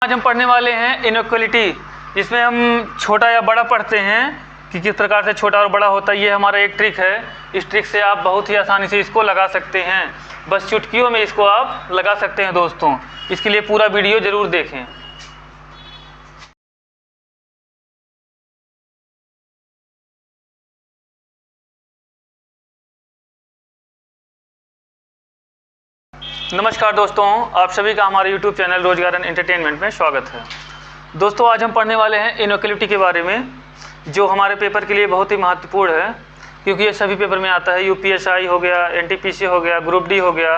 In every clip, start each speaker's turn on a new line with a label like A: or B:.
A: आज हम पढ़ने वाले हैं इनइक्वालिटी, जिसमें हम छोटा या बड़ा पढ़ते हैं कि किस प्रकार से छोटा और बड़ा होता है। ये हमारा एक ट्रिक है। इस ट्रिक से आप बहुत ही आसानी से इसको लगा सकते हैं। बस चुटकियों में इसको आप लगा सकते हैं दोस्तों। इसके लिए पूरा वीडियो ज़रूर देखें। नमस्कार दोस्तों, आप सभी का हमारे YouTube चैनल रोजगार एंड एंटरटेनमेंट में स्वागत है। दोस्तों, आज हम पढ़ने वाले हैं इनइक्वालिटी के बारे में, जो हमारे पेपर के लिए बहुत ही महत्वपूर्ण है, क्योंकि ये सभी पेपर में आता है। UPSI हो गया, NTPC हो गया, ग्रुप डी हो गया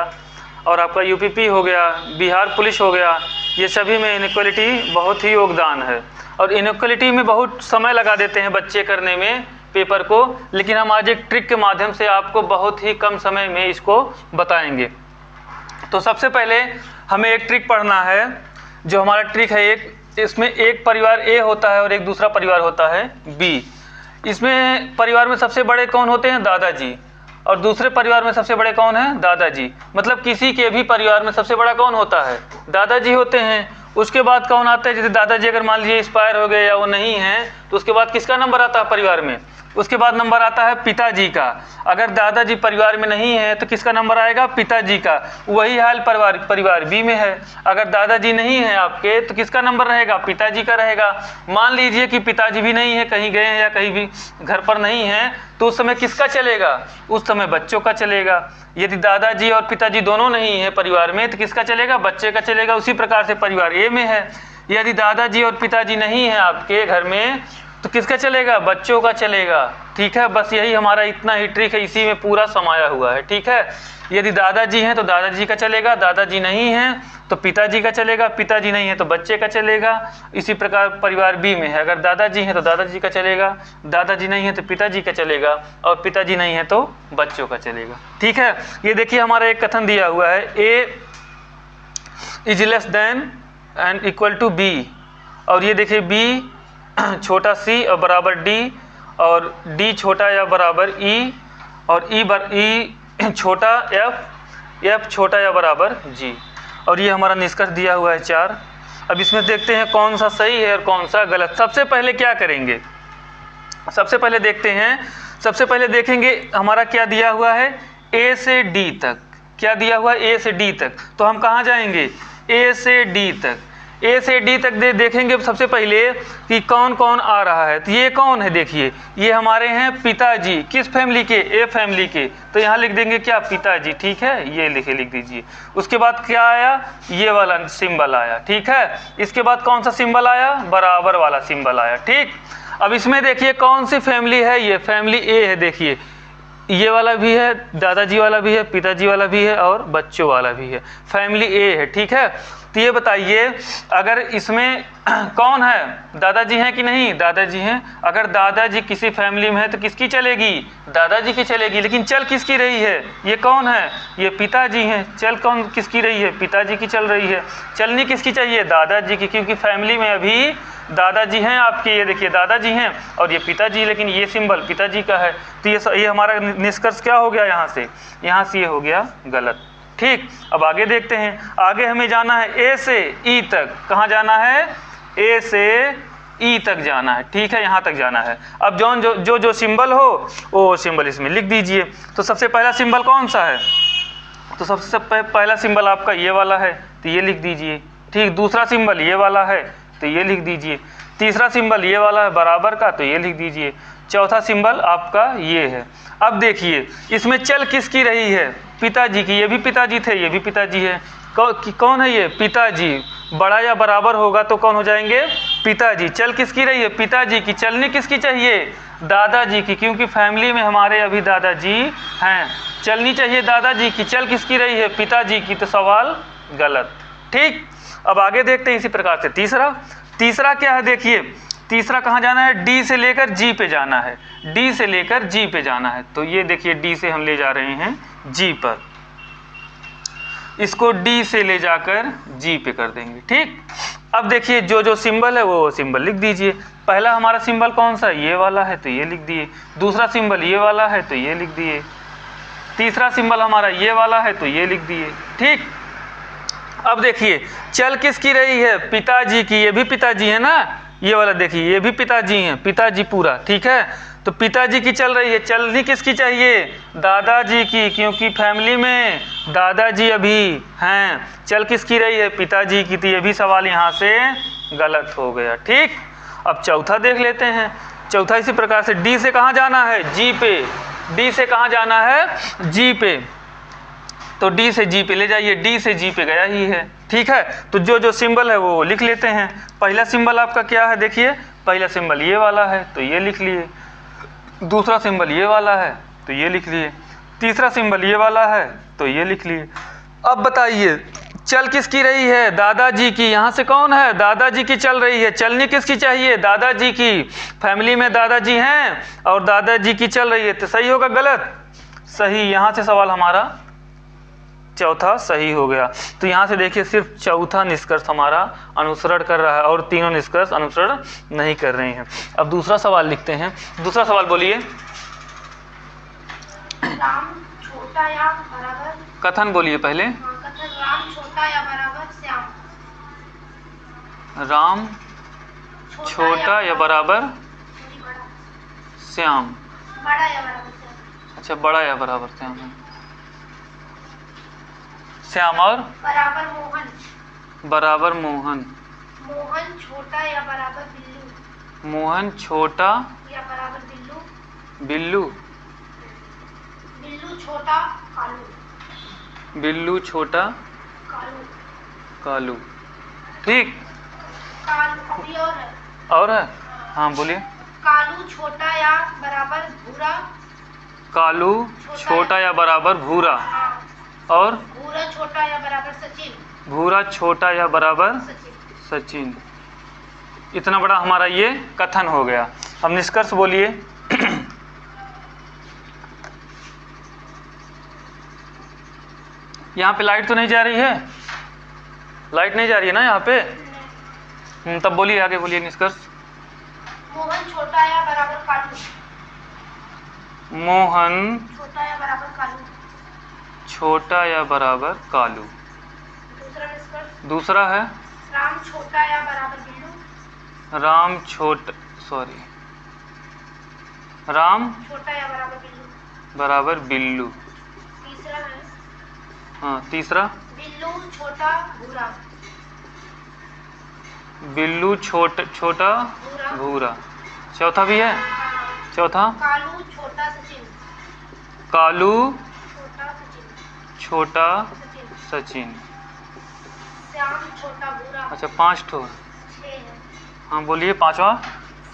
A: और आपका UPP हो गया, बिहार पुलिस हो गया। ये सभी में इनइक्वालिटी बहुत ही योगदान है और इनइक्वालिटी में बहुत समय लगा देते हैं बच्चे करने में पेपर को, लेकिन हम आज एक ट्रिक के माध्यम से आपको बहुत ही कम समय में इसको बताएंगे। तो सबसे पहले हमें एक ट्रिक पढ़ना है। जो हमारा ट्रिक है, इसमें एक परिवार A होता है और एक दूसरा परिवार होता है B। इसमें परिवार में सबसे बड़े कौन होते हैं? दादाजी। और दूसरे परिवार में सबसे बड़े कौन हैं? दादाजी। मतलब किसी के भी परिवार में सबसे बड़ा कौन होता है? दादाजी होते हैं। उसके बाद कौन आता है? जैसे दादाजी अगर मान लीजिए एक्सपायर हो गए या वो नहीं हैं, तो उसके बाद किसका नंबर आता है परिवार में? उसके बाद नंबर आता है पिताजी का। अगर दादाजी परिवार में नहीं है तो किसका नंबर आएगा? पिताजी का। वही हाल परिवार बी में है। अगर दादाजी नहीं है आपके तो किसका नंबर रहेगा? पिताजी का रहेगा। मान लीजिए कि पिताजी भी नहीं है, कहीं गए हैं या कहीं भी घर पर नहीं है, तो उस समय किसका चलेगा? उस समय बच्चों का चलेगा। यदि दादाजी और पिताजी दोनों नहीं है परिवार में तो किसका चलेगा? बच्चे का चलेगा। उसी प्रकार से परिवार ए में है, यदि दादाजी और पिताजी नहीं है आपके घर में तो किसका चलेगा? बच्चों का चलेगा। ठीक है, बस यही हमारा इतना ही ट्रिक है, इसी में पूरा समाया हुआ है। ठीक है, यदि दादाजी हैं तो दादाजी का चलेगा, दादाजी नहीं हैं तो पिताजी का चलेगा, पिताजी नहीं है तो बच्चे का चलेगा। इसी प्रकार परिवार बी में है, अगर दादाजी हैं तो दादाजी का चलेगा, दादाजी नहीं है तो पिताजी का चलेगा और पिताजी नहीं है तो बच्चों का चलेगा। ठीक है, ये देखिए हमारा एक कथन दिया हुआ है, A is less than and equal to B, और ये देखिए B छोटा c और बराबर d, और d छोटा या बराबर e, और e छोटा f छोटा या बराबर g। और ये हमारा निष्कर्ष दिया हुआ है 4। अब इसमें देखते हैं कौन सा सही है और कौन सा गलत। सबसे पहले क्या करेंगे? सबसे पहले देखते हैं, सबसे पहले देखेंगे हमारा क्या दिया हुआ है, a से d तक। क्या दिया हुआ है? a से d तक। तो हम कहाँ जाएंगे? a से d तक। A से D तक देखेंगे सबसे पहले कि कौन कौन आ रहा है। तो ये कौन है? देखिए ये हमारे हैं पिताजी। किस फैमिली के? A फैमिली के। तो यहाँ लिख देंगे क्या? पिताजी। ठीक है, ये लिख दीजिए। उसके बाद क्या आया? ये वाला सिंबल आया। ठीक है, इसके बाद कौन सा सिंबल आया? बराबर वाला सिंबल आया। ठीक, अब इसमें देखिए कौन सी फैमिली है? ये फैमिली A है। देखिए ये वाला भी है, दादाजी वाला भी है, पिताजी वाला भी है और बच्चों वाला भी है। फैमिली A है। ठीक है, तो ये बताइए अगर इसमें कौन है? दादाजी हैं कि नहीं? दादाजी हैं। अगर दादाजी किसी फैमिली में है तो किसकी चलेगी? दादाजी की चलेगी। लेकिन चल किसकी रही है? ये कौन है? ये पिताजी हैं। चल कौन किसकी रही है? पिताजी की चल रही है। चलनी किसकी चाहिए? दादाजी की, क्योंकि फैमिली में अभी दादाजी हैं आपके। ये देखिए दादाजी हैं और ये पिताजी, लेकिन ये सिंबल पिताजी का है। तो ये हमारा निष्कर्ष क्या हो गया? यहाँ से ये हो गया गलत। ठीक, अब आगे देखते हैं। आगे हमें जाना है A से E तक। कहाँ जाना है? A से E तक जाना है। ठीक है, यहाँ तक जाना है। अब जो सिंबल हो वो सिंबल इसमें लिख दीजिए। तो सबसे पहला सिंबल कौन सा है? तो सबसे पहला सिंबल आपका ये वाला है, तो ये लिख दीजिए। ठीक, दूसरा सिंबल ये वाला है तो ये लिख दीजिए। तीसरा सिंबल ये वाला है बराबर का, तो ये लिख दीजिए। चौथा सिंबल आपका ये है। अब देखिए इसमें चल किसकी रही है? पिताजी की। ये भी पिताजी थे, ये भी पिताजी है। कौन है ये? पिताजी। बड़ा या बराबर होगा तो कौन हो जाएंगे? पिताजी। चल किसकी रही है? पिताजी की। चलनी किसकी चाहिए? दादाजी की, क्योंकि फैमिली में हमारे अभी दादाजी हैं। चलनी चाहिए दादाजी की। चल किसकी रही है? पिताजी की। तो सवाल गलत। ठीक, अब आगे देखते हैं इसी प्रकार से तीसरा क्या है? देखिए तीसरा कहाँ जाना है? D से लेकर G पे जाना है। D से लेकर G पे जाना है। तो ये देखिए D से हम ले जा रहे हैं G पर, इसको D से ले जाकर G पे कर देंगे। ठीक, अब देखिए जो सिंबल है वो सिंबल लिख दीजिए। पहला हमारा सिंबल कौन सा? ये वाला है तो ये लिख दिए। दूसरा सिंबल ये वाला है तो ये लिख दिए। तीसरा सिंबल हमारा ये वाला है तो ये लिख दिए। ठीक, अब देखिए चल किसकी रही है, पिताजी की, ये भी पिताजी है ना, ये वाला देखिए ये भी पिताजी हैं, पिताजी पूरा, ठीक है। तो पिताजी की चल रही है, चलनी किसकी चाहिए, दादाजी की, क्योंकि फैमिली में दादाजी अभी हैं। चल किसकी रही है, पिताजी की, तो ये भी सवाल यहाँ से गलत हो गया, ठीक। अब चौथा देख लेते हैं। चौथा इसी प्रकार से, डी से कहाँ जाना है, जी पे, डी से कहाँ जाना है, जी पे, तो डी से जी पे ले जाइए, डी से जी पे गया ही है, ठीक है। तो जो जो सिंबल है वो लिख लेते हैं। पहला सिंबल आपका क्या है, देखिए पहला सिंबल ये वाला है तो ये लिख लिए, दूसरा सिंबल ये वाला है तो ये लिख लिए, तीसरा सिंबल ये वाला है तो ये लिख लिए। अब बताइए चल किसकी रही है, दादाजी की, यहाँ से कौन है, दादाजी की चल रही है, चलनी किसकी चाहिए, दादाजी की, फैमिली में दादाजी हैं और दादाजी की चल रही है, तो सही होगा गलत, सही। यहाँ से सवाल हमारा चौथा सही हो गया। तो यहाँ से देखिए सिर्फ चौथा निष्कर्ष हमारा अनुसरण कर रहा है और तीनों निष्कर्ष अनुसरण नहीं कर रहे हैं। अब दूसरा सवाल लिखते हैं। दूसरा सवाल बोलिए।
B: राम छोटा या बराबर,
A: कथन बोलिए पहले।
B: कथन, राम छोटा या बराबर श्याम,
A: राम छोटा या बराबर श्याम,
B: बड़ा या बराबर श्याम,
A: अच्छा बड़ा या बराबर श्याम है, श्याम और
B: बराबर मोहन,
A: बराबर मोहन,
B: मोहन छोटा या बराबर बिल्लू,
A: मोहन छोटा
B: या बराबर बिल्लू,
A: बिल्लू,
B: बिल्लू छोटा कालू,
A: बिल्लू छोटा
B: कालू,
A: कालू, ठीक।
B: कालू अभी
A: और है, हाँ बोलिए।
B: कालू छोटा या बराबर भूरा,
A: कालू छोटा या बराबर भूरा,
B: हाँ,
A: और
B: भूरा छोटा या बराबर सचिन,
A: भूरा छोटा या बराबर
B: सचिन,
A: सचिन। इतना बड़ा हमारा ये कथन हो गया। अब निष्कर्ष बोलिए। यहाँ पे लाइट तो नहीं जा रही है, लाइट नहीं जा रही है ना यहाँ पे, तब बोलिए आगे बोलिए निष्कर्ष।
B: मोहन छोटा या बराबर कालू,
A: मोहन
B: छोटा या बराबर कालू,
A: छोटा या बराबर कालू।
B: दूसरा निष्कर्ष,
A: दूसरा है
B: राम छोटा या बराबर बिल्लू,
A: राम छोटा, सॉरी, राम
B: छोटा या बराबर बिल्लू,
A: बराबर बिल्लू।
B: तीसरा है,
A: हाँ तीसरा,
B: बिल्लू छोटा भूरा,
A: बिल्लू छोटा भूरा। चौथा भी है, चौथा
B: कालू छोटा सचिन,
A: कालू
B: छोटा सचिन,
A: छोटा
B: सचिन,
A: सचिन।
B: श्याम छोटा भूरा,
A: अच्छा 5 ठो,
B: 6 है,
A: हाँ बोलिए पांचवा।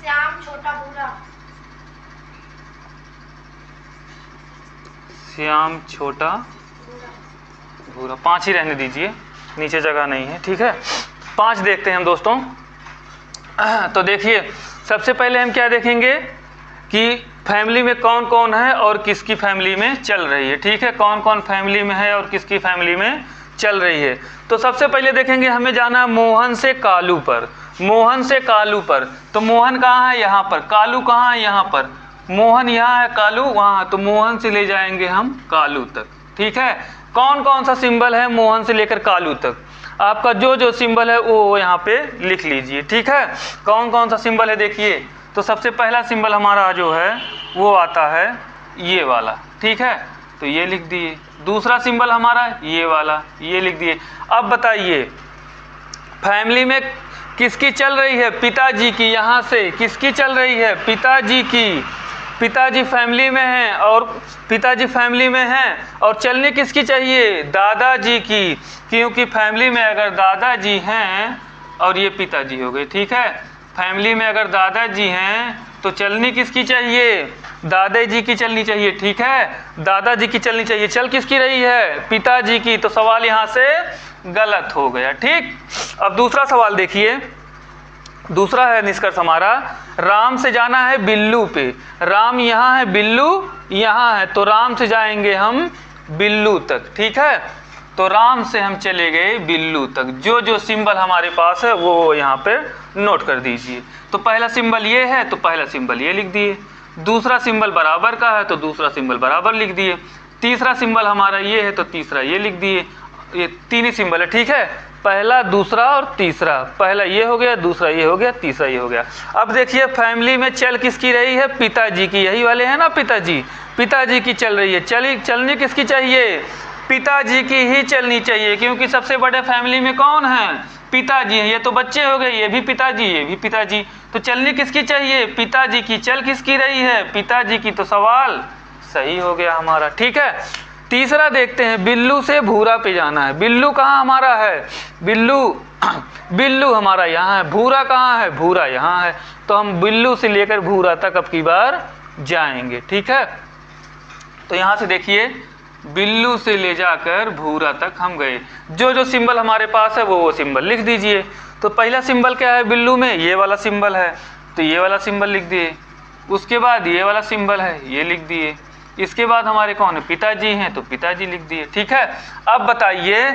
B: श्याम छोटा भूरा,
A: श्याम छोटा
B: भूरा,
A: भूरा। 5 ही रहने दीजिए, नीचे जगह नहीं है, ठीक है। 5 देखते हैं हम दोस्तों। तो देखिए सबसे पहले हम क्या देखेंगे कि फैमिली में कौन कौन है और किसकी फैमिली में चल रही है, ठीक है। कौन कौन फैमिली में है और किसकी फैमिली में चल रही है। तो सबसे पहले देखेंगे, हमें जाना है मोहन से कालू पर, मोहन से कालू पर। तो मोहन कहाँ है, यहाँ पर, कालू कहाँ है, यहाँ पर, मोहन यहाँ है, कालू वहाँ, तो मोहन से ले जाएंगे हम कालू तक, ठीक है। कौन कौन सा सिंबल है मोहन से लेकर कालू तक, आपका जो जो सिंबल है वो यहाँ पे लिख लीजिए, ठीक है। कौन कौन सा सिंबल है देखिए। तो सबसे पहला सिंबल हमारा जो है वो आता है ये वाला, ठीक है, तो ये लिख दिए। दूसरा सिंबल हमारा ये वाला, ये लिख दिए। अब बताइए फैमिली में किसकी चल रही है, पिताजी की, यहाँ से किसकी चल रही है, पिताजी की, पिताजी फैमिली में हैं और पिताजी फैमिली में हैं और चलनी किसकी चाहिए, दादाजी की, क्योंकि फैमिली में अगर दादाजी हैं और ये पिताजी हो गए, ठीक है। फैमिली में अगर दादाजी हैं तो चलनी किसकी चाहिए, दादाजी की चलनी चाहिए, ठीक है, दादाजी की चलनी चाहिए। चल किसकी रही है, पिताजी की, तो सवाल यहाँ से गलत हो गया, ठीक। अब दूसरा सवाल देखिए। दूसरा है निष्कर्ष हमारा, राम से जाना है बिल्लू पे, राम यहाँ है, बिल्लू यहाँ है, तो राम से जाएंगे हम बिल्लू तक, ठीक है। तो राम से हम चले गए बिल्लू तक। जो जो सिंबल हमारे पास है वो यहाँ पे नोट कर दीजिए। तो पहला सिंबल ये है तो पहला सिंबल ये लिख दिए, दूसरा सिंबल बराबर का है तो दूसरा सिंबल बराबर लिख दिए, तीसरा सिंबल हमारा ये है तो तीसरा ये लिख दिए, ये तीन ही सिंबल है, ठीक है, पहला, दूसरा और तीसरा। पहला ये हो गया, दूसरा ये हो गया, तीसरा ये हो गया। अब देखिए फैमिली में चल किसकी रही है, पिताजी की, यही वाले हैं ना पिताजी, पिताजी की चल रही है। चलनी किसकी चाहिए, पिताजी की ही चलनी चाहिए, क्योंकि सबसे बड़े फैमिली में कौन है, पिताजी हैं। ये तो बच्चे हो गए, ये भी पिताजी, ये भी पिताजी, तो चलनी किसकी चाहिए, पिताजी की। चल किसकी रही है, पिताजी की, तो सवाल सही हो गया हमारा, ठीक है। तीसरा देखते हैं, बिल्लू से भूरा पे जाना है। बिल्लू कहाँ हमारा है, बिल्लू हमारा यहाँ है, भूरा कहाँ है, भूरा यहाँ है, तो हम बिल्लू से लेकर भूरा तक अब की बार जाएंगे, ठीक है। तो यहाँ से देखिए बिल्लू से ले जाकर भूरा तक हम गए। जो जो सिंबल हमारे पास है वो सिंबल लिख दीजिए। तो पहला सिंबल क्या है बिल्लू में, ये वाला सिंबल है, तो ये वाला सिंबल लिख दिए। उसके बाद ये वाला सिंबल है, ये लिख दिए। इसके बाद हमारे कौन है, पिताजी हैं, तो पिताजी लिख दिए, ठीक है। अब बताइए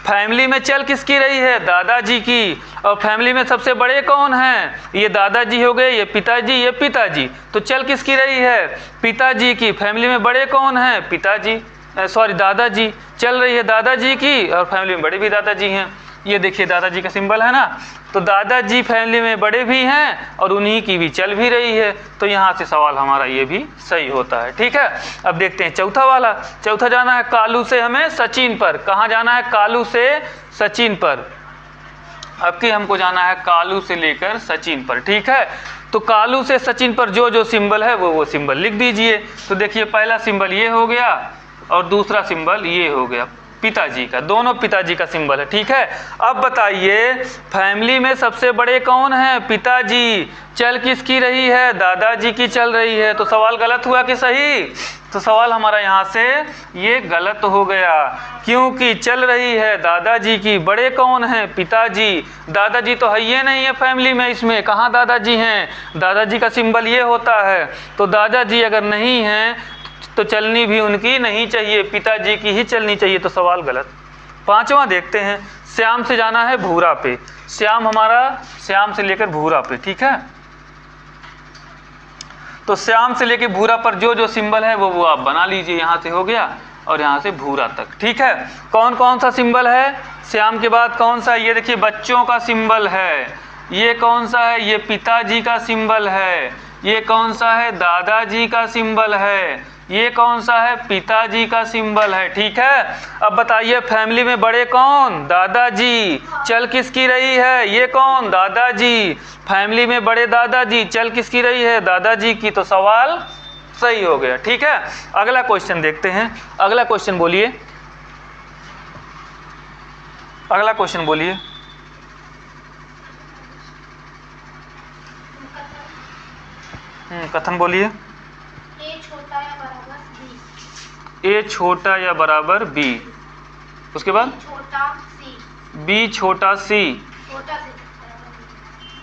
A: फैमिली में चल किसकी रही है, दादाजी की, और फैमिली में सबसे बड़े कौन हैं, ये दादाजी हो गए, ये पिताजी, ये पिताजी, तो चल किसकी रही है, पिताजी की। फैमिली में बड़े कौन हैं, पिताजी, सॉरी दादाजी, चल रही है दादाजी की, और फैमिली में बड़े भी दादाजी हैं। ये देखिए दादाजी का सिंबल है ना, तो दादाजी फैमिली में बड़े भी हैं और उन्हीं की भी चल भी रही है, तो यहाँ से सवाल हमारा ये भी सही होता है, ठीक है। अब देखते हैं चौथा वाला। चौथा जाना है कालू से हमें सचिन पर। कहाँ जाना है, कालू से सचिन पर। अब की हमको जाना है कालू से लेकर सचिन पर, ठीक है। तो कालू से सचिन पर जो जो सिंबल है वो सिंबल लिख दीजिए। तो देखिए पहला सिंबल ये हो गया और दूसरा सिंबल ये हो गया, पिताजी का, दोनों पिताजी का सिंबल है, ठीक है। अब बताइए फैमिली में सबसे बड़े कौन हैं, पिताजी, चल किसकी रही है, दादाजी की चल रही है, तो सवाल गलत हुआ कि सही, तो सवाल हमारा यहाँ से ये गलत हो गया, क्योंकि चल रही है दादाजी की, बड़े कौन हैं, पिताजी, दादाजी तो है ये नहीं है फैमिली में, इसमें कहाँ दादाजी हैं, दादाजी का सिंबल ये होता है, तो दादाजी अगर नहीं हैं तो चलनी भी उनकी नहीं चाहिए, पिताजी की ही चलनी चाहिए, तो सवाल गलत। पांचवा देखते हैं, श्याम से जाना है भूरा पे। श्याम हमारा, श्याम से लेकर भूरा पे, ठीक है। तो श्याम से लेकर भूरा पर जो जो सिंबल है वो आप बना लीजिए। यहाँ से हो गया और यहाँ से भूरा तक, ठीक है। कौन कौन सा सिंबल है, श्याम के बाद कौन सा, ये देखिए बच्चों का सिंबल है, ये कौन सा है, ये पिताजी का सिंबल है, ये कौन सा है, दादाजी का सिंबल है, ये कौन सा है, पिताजी का सिंबल है, ठीक है। अब बताइए फैमिली में बड़े कौन, दादाजी, चल किसकी रही है, ये कौन, दादाजी, फैमिली में बड़े दादाजी, चल किसकी रही है, दादाजी की, तो सवाल सही हो गया, ठीक है। अगला क्वेश्चन देखते हैं। अगला क्वेश्चन बोलिए, अगला क्वेश्चन बोलिए। कथन बोलिए। ए छोटा या बराबर बी, उसके बाद बी छोटा सी,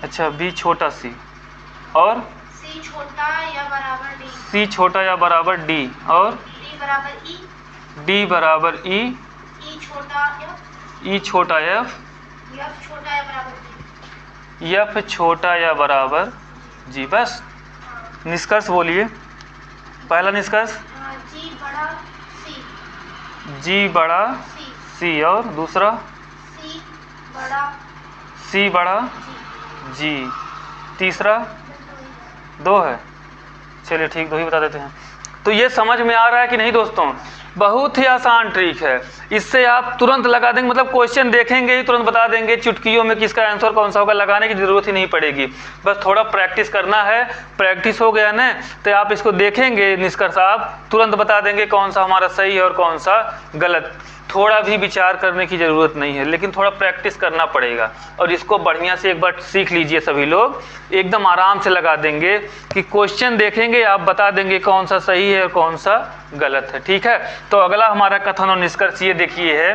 A: अच्छा बी छोटा सी, और
B: सी छोटा या बराबर डी,
A: सी छोटा या बराबर डी, और
B: डी बराबर ई,
A: डी बराबर ई,
B: ई छोटा एफ,
A: ई छोटा एफ,
B: एफ छोटा या बराबर जी,
A: एफ छोटा या बराबर जी। बस निष्कर्ष बोलिए। पहला निष्कर्ष
B: जी बड़ा सी,
A: जी बड़ा
B: सी,
A: सी, और दूसरा
B: सी बड़ा,
A: सी बड़ा
B: जी,
A: जी, तीसरा दो है, चलिए ठीक, दो ही बता देते हैं। तो ये समझ में आ रहा है कि नहीं दोस्तों, बहुत ही आसान ट्रिक है, इससे आप तुरंत लगा देंगे, मतलब क्वेश्चन देखेंगे ही तुरंत बता देंगे चुटकियों में किसका आंसर कौन सा होगा, लगाने की जरूरत ही नहीं पड़ेगी, बस थोड़ा प्रैक्टिस करना है। प्रैक्टिस हो गया ना तो आप इसको देखेंगे, निष्कर्ष आप तुरंत बता देंगे कौन सा हमारा सही है और कौन सा गलत। थोड़ा भी विचार करने की ज़रूरत नहीं है, लेकिन थोड़ा प्रैक्टिस करना पड़ेगा, और इसको बढ़िया से एक बार सीख लीजिए सभी लोग, एकदम आराम से लगा देंगे कि क्वेश्चन देखेंगे आप बता देंगे कौन सा सही है और कौन सा गलत है, ठीक है। तो अगला हमारा कथन और निष्कर्ष ये देखिए है।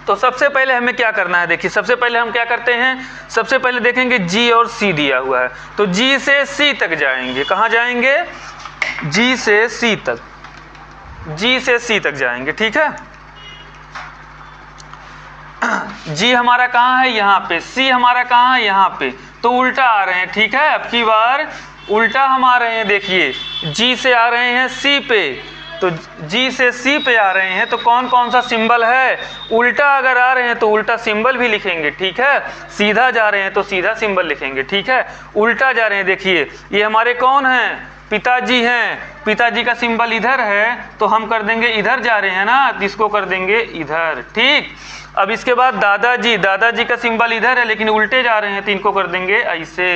A: तो सबसे पहले हमें क्या करना है, देखिए सबसे पहले हम क्या करते हैं, सबसे पहले देखेंगे जी और सी दिया हुआ है, तो जी से सी तक जाएंगे। कहाँ जाएंगे, जी से सी तक, जी से सी तक जाएंगे, ठीक है। जी हमारा कहाँ है, यहाँ पे, सी हमारा कहाँ है, यहाँ पे, तो उल्टा आ रहे हैं, ठीक है। अब की बार उल्टा हम आ रहे हैं, देखिए जी से आ रहे हैं सी पे, तो जी से सी पे आ रहे हैं तो कौन कौन सा सिंबल है, उल्टा अगर आ रहे हैं तो उल्टा सिंबल भी लिखेंगे, ठीक है। सीधा जा रहे हैं तो सीधा सिंबल लिखेंगे, ठीक है। उल्टा जा रहे हैं, देखिए ये हमारे कौन हैं, पिताजी हैं, पिताजी का सिंबल इधर है तो हम कर देंगे इधर जा रहे हैं ना, तो इसको कर देंगे इधर, ठीक। अब इसके बाद दादाजी, दादाजी का सिंबल इधर है लेकिन उल्टे जा रहे हैं तो इनको कर देंगे ऐसे।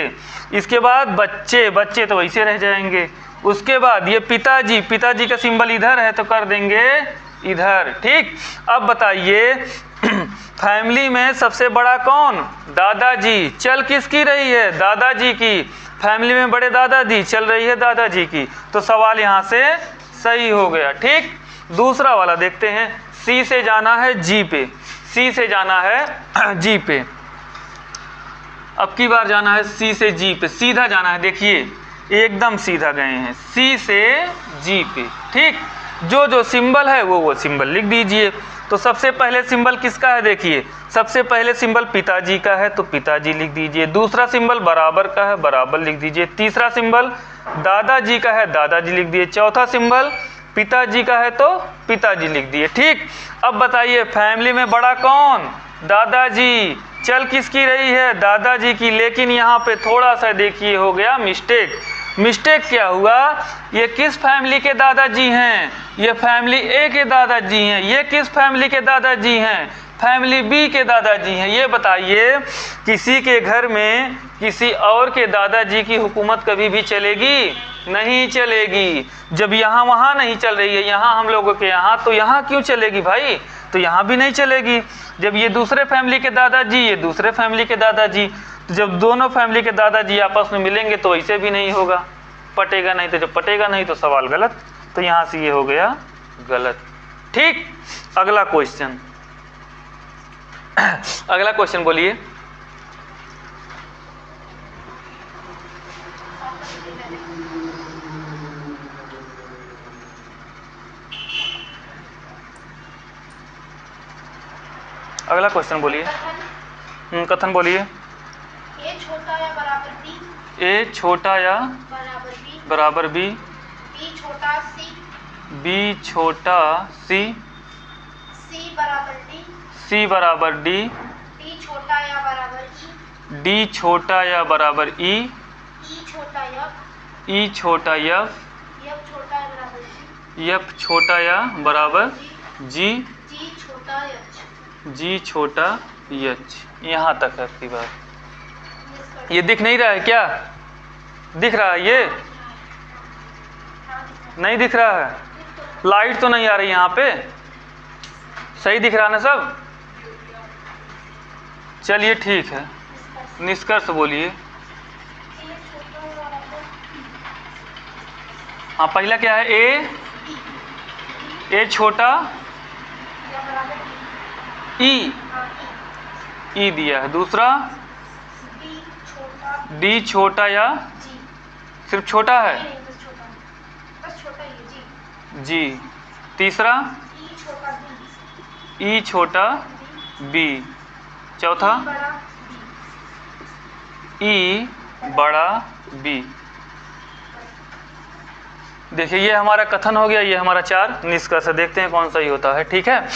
A: इसके बाद बच्चे, बच्चे तो वैसे रह जाएंगे। उसके बाद ये पिताजी, पिताजी का सिंबल इधर है तो कर देंगे इधर, ठीक। अब बताइए फैमिली में सबसे बड़ा कौन, दादाजी। चल किसकी रही है, दादाजी की। फैमिली में बड़े दादाजी, चल रही है दादाजी की, तो सवाल यहाँ से सही हो गया, ठीक। दूसरा वाला देखते हैं, सी से जाना है जी पे, सी से जाना है जी पे। अब की बार जाना है सी से जी पे, सीधा जाना है, देखिए एकदम सीधा गए हैं सी से जी पे, ठीक। जो जो सिंबल है वो सिंबल लिख दीजिए। तो सबसे पहले सिंबल किसका है, देखिए सबसे पहले सिंबल पिताजी का है तो पिताजी लिख दीजिए। दूसरा सिंबल बराबर का है, बराबर लिख दीजिए। तीसरा सिंबल दादाजी का है, दादाजी लिख दिए। चौथा सिंबल पिताजी का है तो पिताजी लिख दिए, ठीक। अब बताइए फैमिली में बड़ा कौन, दादाजी। चल किसकी रही है, दादाजी की। लेकिन यहाँ पे थोड़ा सा देखिए हो गया मिस्टेक। मिस्टेक क्या हुआ, ये किस फैमिली के दादाजी हैं, ये फैमिली ए के दादाजी हैं। ये किस फैमिली के दादाजी हैं, फैमिली बी के दादाजी हैं। ये बताइए किसी के घर में किसी और के दादाजी की हुकूमत कभी भी चलेगी, नहीं चलेगी। जब यहाँ वहाँ नहीं चल रही है, यहाँ हम लोगों के यहाँ, तो यहाँ क्यों चलेगी भाई, तो यहाँ भी नहीं चलेगी। जब ये दूसरे फैमिली के दादाजी, ये दूसरे फैमिली के दादाजी, तो जब दोनों फैमिली के दादाजी आपस में मिलेंगे तो ऐसे भी नहीं होगा, पटेगा नहीं। तो जब पटेगा नहीं तो सवाल गलत, तो यहाँ से ये हो गया गलत, ठीक। अगला क्वेश्चन, अगला क्वेश्चन बोलिए। अगला क्वेश्चन बोलिए। कथन बोलिए।
B: ए छोटा या बराबर बी,
A: ए छोटा या बराबर बी,
B: बी छोटा सी,
A: बी छोटा सी,
B: सी बराबर डी,
A: सी बराबर डी,
B: डी छोटा या बराबर ई,
A: डी छोटा या बराबर ई,
B: ई छोटा यफ,
A: ई छोटा यफ,
B: यफ छोटा या बराबर जी,
A: यफ छोटा या बराबर जी,
B: जी छोटा यच,
A: जी छोटा यच। यहाँ तक है आपकी बात। ये दिख नहीं रहा है क्या, दिख रहा है, ये नहीं दिख रहा है, लाइट तो नहीं आ रही यहाँ पे, सही दिख रहा ना सब। चलिए ठीक है, निष्कर्ष बोलिए। हाँ पहला क्या है, ए छोटा, ई, ई दिया है। दूसरा डी छोटा या सिर्फ छोटा है, जी। तीसरा ई छोटा बी। चौथा ई बड़ा बी। देखिए ये हमारा कथन हो गया, ये हमारा 4 निष्कर्ष। देखते हैं कौन सा ही होता है, ठीक है।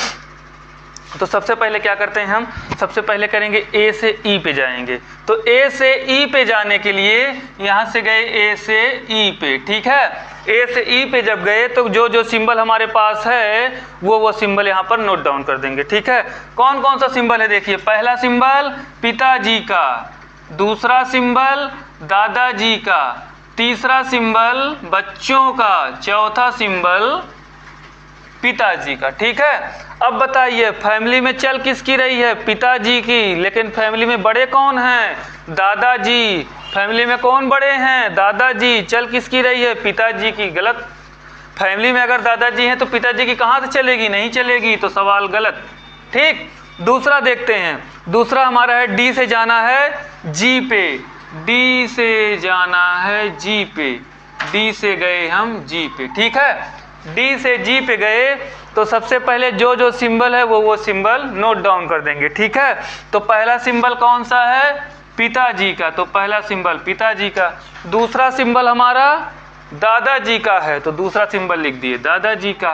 A: तो सबसे पहले क्या करते हैं हम, सबसे पहले करेंगे ए से ई पे जाएंगे। तो ए से ई पे जाने के लिए यहाँ से गए ए से ई पे, ठीक है। ए से ई पे जब गए तो जो जो सिंबल हमारे पास है वो सिंबल यहाँ पर नोट डाउन कर देंगे, ठीक है। कौन कौन सा सिंबल है, देखिए पहला सिंबल पिताजी का, दूसरा सिंबल दादाजी का, तीसरा सिंबल बच्चों का, चौथा सिंबल पिताजी का, ठीक है। अब बताइए फैमिली में चल किसकी रही है, पिताजी की। लेकिन फैमिली में बड़े कौन हैं, दादाजी। फैमिली में कौन बड़े हैं, दादाजी। चल किसकी रही है, पिताजी की। गलत। फैमिली में अगर दादाजी हैं तो पिताजी की कहाँ से चलेगी, नहीं चलेगी, तो सवाल गलत, ठीक। दूसरा देखते हैं, दूसरा हमारा है डी से जाना है जी पे, डी से जाना है जी पे, डी से गए हम जी पे, ठीक है। डी से जी पे गए तो सबसे पहले जो जो सिंबल है वो सिंबल नोट डाउन कर देंगे, ठीक है। तो पहला सिंबल कौन सा है, पिताजी का, तो पहला सिंबल पिताजी का। दूसरा सिंबल हमारा दादाजी का है तो दूसरा सिंबल लिख दिए दादाजी का।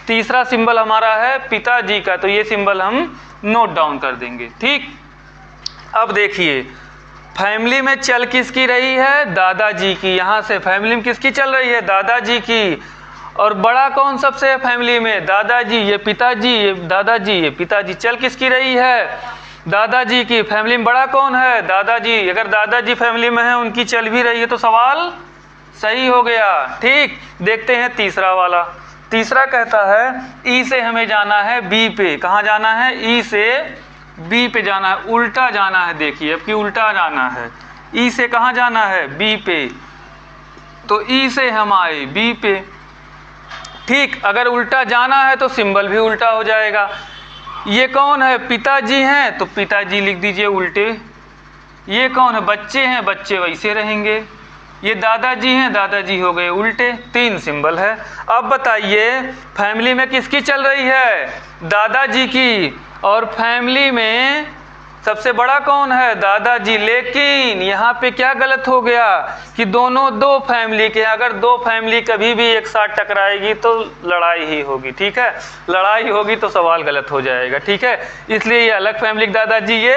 A: तीसरा सिंबल हमारा है पिताजी का, तो ये सिंबल हम नोट डाउन कर देंगे। ठीक, अब देखिए फैमिली में चल किसकी रही है, दादाजी की। यहाँ से फैमिली में किसकी चल रही है, दादाजी की। और बड़ा कौन सबसे है फैमिली में, दादाजी, ये पिताजी, ये दादाजी, ये पिताजी। चल किसकी रही है, दादाजी की। फैमिली में बड़ा कौन है, दादाजी। अगर दादाजी फैमिली में है, उनकी चल भी रही है तो सवाल सही हो गया। ठीक, देखते हैं तीसरा वाला। तीसरा कहता है ई से हमें जाना है बी पे। कहाँ जाना है, ई से बी पे जाना है, उल्टा जाना है। देखिए अब कि उल्टा जाना है, ई से कहाँ जाना है, बी पे। तो ई से हम आए बी पे। ठीक, अगर उल्टा जाना है तो सिंबल भी उल्टा हो जाएगा। ये कौन है, पिताजी हैं, तो पिताजी लिख दीजिए उल्टे। ये कौन है, बच्चे हैं, बच्चे वैसे रहेंगे। ये दादाजी हैं, दादाजी हो गए उल्टे। 3 सिंबल है। अब बताइए फैमिली में किसकी चल रही है, दादाजी की। और फैमिली में सबसे बड़ा कौन है, दादाजी। लेकिन यहाँ पे क्या गलत हो गया कि दोनों दो फैमिली के। अगर दो फैमिली कभी भी एक साथ टकराएगी तो लड़ाई ही होगी। ठीक है, लड़ाई होगी तो सवाल गलत हो जाएगा। ठीक है, इसलिए ये अलग फैमिली के दादाजी, ये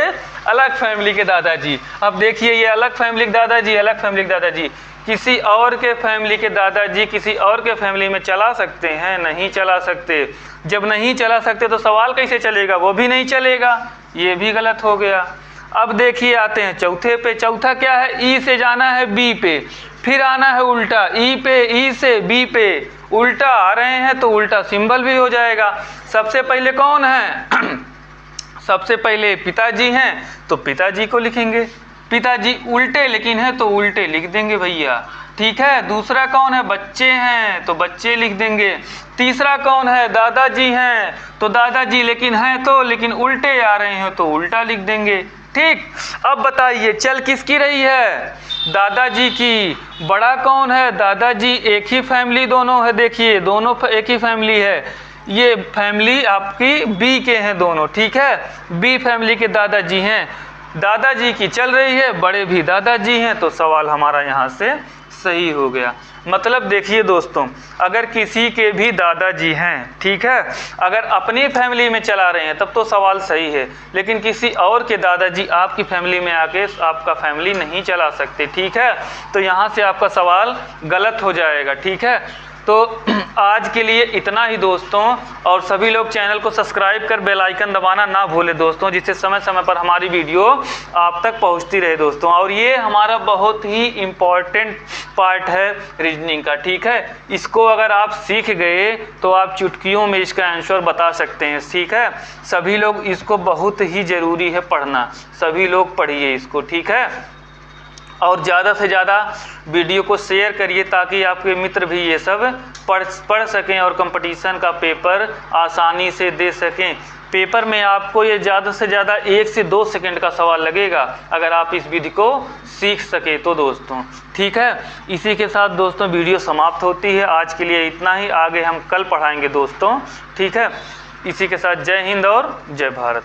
A: अलग फैमिली के दादाजी। अब देखिए ये अलग फैमिली के दादाजी, अलग फैमिली के दादाजी। किसी और के फैमिली के दादाजी किसी और के फैमिली में चला सकते हैं, नहीं चला सकते। जब नहीं चला सकते तो सवाल कैसे चलेगा, वो भी नहीं चलेगा। ये भी गलत हो गया। अब देखिए आते हैं चौथे पे। चौथा क्या है, ई से जाना है बी पे, फिर आना है उल्टा। ई पे, ई से बी पे उल्टा आ रहे हैं तो उल्टा सिंबल भी हो जाएगा। सबसे पहले कौन है सबसे पहले पिताजी हैं तो पिताजी को लिखेंगे। पिताजी उल्टे लेकिन है तो उल्टे लिख देंगे भैया। ठीक है, दूसरा कौन है, बच्चे हैं तो बच्चे लिख देंगे। तीसरा कौन है, दादाजी हैं तो दादाजी लेकिन हैं तो, लेकिन उल्टे आ रहे हैं तो उल्टा लिख देंगे। ठीक, अब बताइए चल किसकी रही है, दादाजी की। बड़ा कौन है, दादाजी। एक ही फैमिली दोनों है, देखिए दोनों एक ही फैमिली है। ये फैमिली आपकी बी के हैं दोनों। ठीक है, बी फैमिली के दादाजी हैं। दादाजी की चल रही है, बड़े भी दादाजी हैं, तो सवाल हमारा यहाँ से सही हो गया। मतलब देखिए दोस्तों, अगर किसी के भी दादाजी हैं, ठीक है, अगर अपनी फैमिली में चला रहे हैं तब तो सवाल सही है, लेकिन किसी और के दादाजी आपकी फैमिली में आके आपका फैमिली नहीं चला सकते। ठीक है, तो यहाँ से आपका सवाल गलत हो जाएगा। ठीक है, तो आज के लिए इतना ही दोस्तों, और सभी लोग चैनल को सब्सक्राइब कर बेल आइकन दबाना ना भूलें दोस्तों, जिससे समय समय पर हमारी वीडियो आप तक पहुंचती रहे दोस्तों। और ये हमारा बहुत ही इम्पॉर्टेंट पार्ट है रीजनिंग का। ठीक है, इसको अगर आप सीख गए तो आप चुटकियों में इसका आंसर बता सकते हैं। ठीक है, सभी लोग इसको बहुत ही ज़रूरी है पढ़ना, सभी लोग पढ़िए इसको। ठीक है, और ज़्यादा से ज़्यादा वीडियो को शेयर करिए ताकि आपके मित्र भी ये सब पढ़ सकें और कंपटीशन का पेपर आसानी से दे सकें। पेपर में आपको ये ज़्यादा से ज़्यादा 1 से 2 सेकंड का सवाल लगेगा अगर आप इस विधि को सीख सके तो दोस्तों। ठीक है, इसी के साथ दोस्तों वीडियो समाप्त होती है। आज के लिए इतना ही, आगे हम कल पढ़ाएंगे दोस्तों। ठीक है, इसी के साथ जय हिंद और जय भारत।